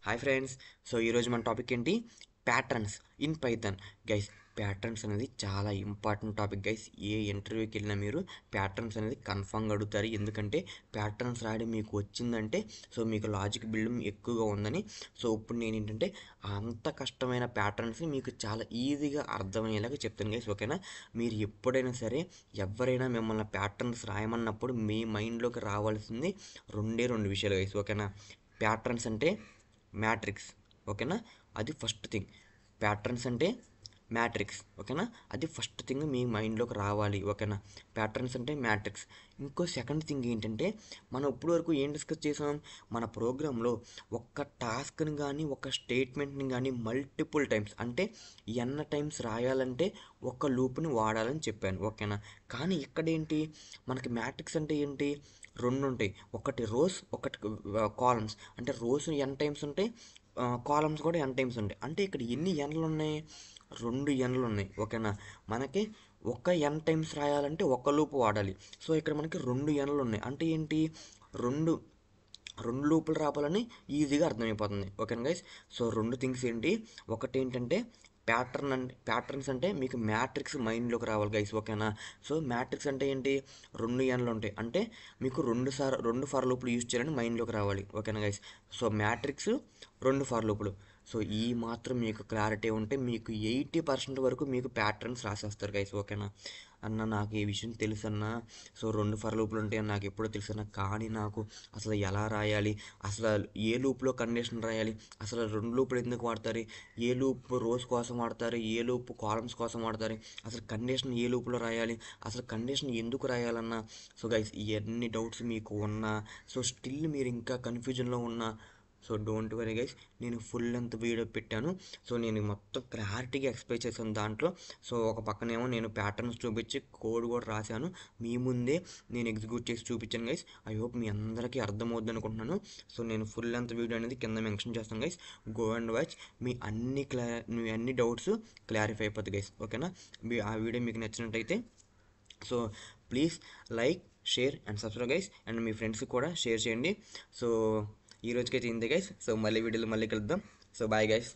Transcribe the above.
Hi friends. So ఈరోజు మన topic ఏంటి? Patterns in Python. Guys, patterns అనేది చాలా ఇంపార్టెంట్ టాపిక్ గైస్. ఏ ఇంటర్వ్యూకి వెళ్ళినా మీరు ప్యాటర్న్స్ అనేది కన్ఫామ్గా అడుగుతారు. ఎందుకంటే ప్యాటర్న్స్ రాయడం మీకు వచ్చిందంటే సో మీకు లాజిక్ బిల్డింగ్ ఎక్కువగా ఉందని. సో ఇప్పుడు నేను ఏంటంటే అంత కష్టమైన ప్యాటర్న్స్ మీకు చాలా ఈజీగా అర్థమయ్యేలాగా చెప్తాను గైస్. ఓకేనా? మీరు ఎప్పుడైనా సరే ఎవరైనా మిమ్మల్ని ప్యాటర్న్స్ రాయమన్నప్పుడు మీ మైండ్లోకి రావాల్సింది రెండు విషయాలు గైస్. ఓకేనా? ప్యాటర్న్స్ అంటే మ్యాట్రిక్స్. ఓకేనా? అది ఫస్ట్ థింగ్. ప్యాటర్న్స్ అంటే మ్యాట్రిక్స్. ఓకేనా? అది ఫస్ట్ థింగ్ మీ మైండ్లోకి రావాలి. ఓకేనా? ప్యాటర్న్స్ అంటే మ్యాట్రిక్స్. ఇంకో సెకండ్ థింగ్ ఏంటంటే మనం ఇప్పుడు వరకు ఏం డిస్కస్ చేసాం? మన ప్రోగ్రాంలో ఒక్క టాస్క్ని కానీ ఒక స్టేట్మెంట్ని కానీ మల్టిపుల్ టైమ్స్ అంటే టైమ్స్ రాయాలంటే ఒక లూప్ని వాడాలని చెప్పాను. ఓకేనా? కానీ ఇక్కడేంటి, మనకి మ్యాట్రిక్స్ అంటే ఏంటి? రెండు ఉంటాయి. ఒకటి రోస్, ఒకటి కాలమ్స్. అంటే రోస్ టైమ్స్ ఉంటాయి, కాలమ్స్ కూడా టైమ్స్ ఉంటాయి. అంటే ఇక్కడ ఎన్ని ఎన్లు ఉన్నాయి? రెండు ఎన్లు ఉన్నాయి. ఓకేనా? మనకి ఒక టైమ్స్ రాయాలంటే ఒక లూప్ వాడాలి. సో ఇక్కడ మనకి రెండు ఎన్లు ఉన్నాయి. అంటే ఏంటి? రెండు రెండు లూపులు రాపాలని ఈజీగా అర్థమైపోతుంది. ఓకేనా గైస్? సో రెండు థింగ్స్ ఏంటి? ఒకటి ఏంటంటే ప్యాటర్న్స్ అంటే మీకు మ్యాట్రిక్స్ మైండ్లోకి రావాలి గైస్. ఓకేనా? సో మ్యాట్రిక్స్ అంటే ఏంటి? రెండు ఎన్లు ఉంటాయి. అంటే మీకు రెండు ఫర్ లూపులు యూజ్ చేయాలని మైండ్లోకి రావాలి. ఓకేనా గైస్? సో మ్యాట్రిక్స్, రెండు ఫర్ లూపులు. సో ఈ మాత్రం మీకు క్లారిటీ ఉంటే మీకు 80% వరకు మీకు ప్యాటర్న్స్ రాసేస్తారు గైస్. ఓకేనా? అన్న నాకు ఈ విషయం తెలుసన్నా, సో రెండు ఫర్ లూపులు ఉంటాయని నాకు ఎప్పుడో తెలుసన్నా, కానీ నాకు అసలు ఎలా రాయాలి, అసలు ఏ లూప్లో కండిషన్ రాయాలి, అసలు రెండు లూపులు ఎందుకు వాడతారు, ఏ లూప్ రోస్ కోసం వాడతారు, ఏ లూప్ కాలమ్స్ కోసం వాడతారు, అసలు కండిషన్ ఏ లూప్లో రాయాలి, అసలు కండిషన్ ఎందుకు రాయాలన్నా, సో గైస్ ఇవన్నీ డౌట్స్ మీకు ఉన్నా, సో స్టిల్ మీరు ఇంకా కన్ఫ్యూజన్లో ఉన్నా, సో డోంట్ వరీ గైస్, నేను ఫుల్ లెంత్ వీడియో పెట్టాను. సో నేను మొత్తం క్లారిటీగా ఎక్స్ప్లెయిన్ చేశాను దాంట్లో. సో ఒక పక్కనేమో నేను ప్యాటర్న్స్ చూపించి కోడ్ కూడా రాశాను, మీ ముందే నేను ఎగ్జిక్యూట్ చేసి చూపించాను గైస్. ఐ హోప్ మీ అందరికీ అర్థమవుద్ది అనుకుంటున్నాను. సో నేను ఫుల్ లెంత్ వీడియో అనేది కింద మెన్షన్ చేస్తాను గైస్. Go and watch. మీ అన్ని డౌట్స్ క్లారిఫై అయిపోతుంది గైస్. ఓకేనా? ఆ వీడియో మీకు నచ్చినట్టయితే so please like, share and subscribe guys. And మీ ఫ్రెండ్స్కి కూడా షేర్ చేయండి. సో ఈ రోజుకైతే ఇంతే గైస్. సో మళ్ళీ వీడియోలో మళ్ళీ కలుద్దాం. So bye guys.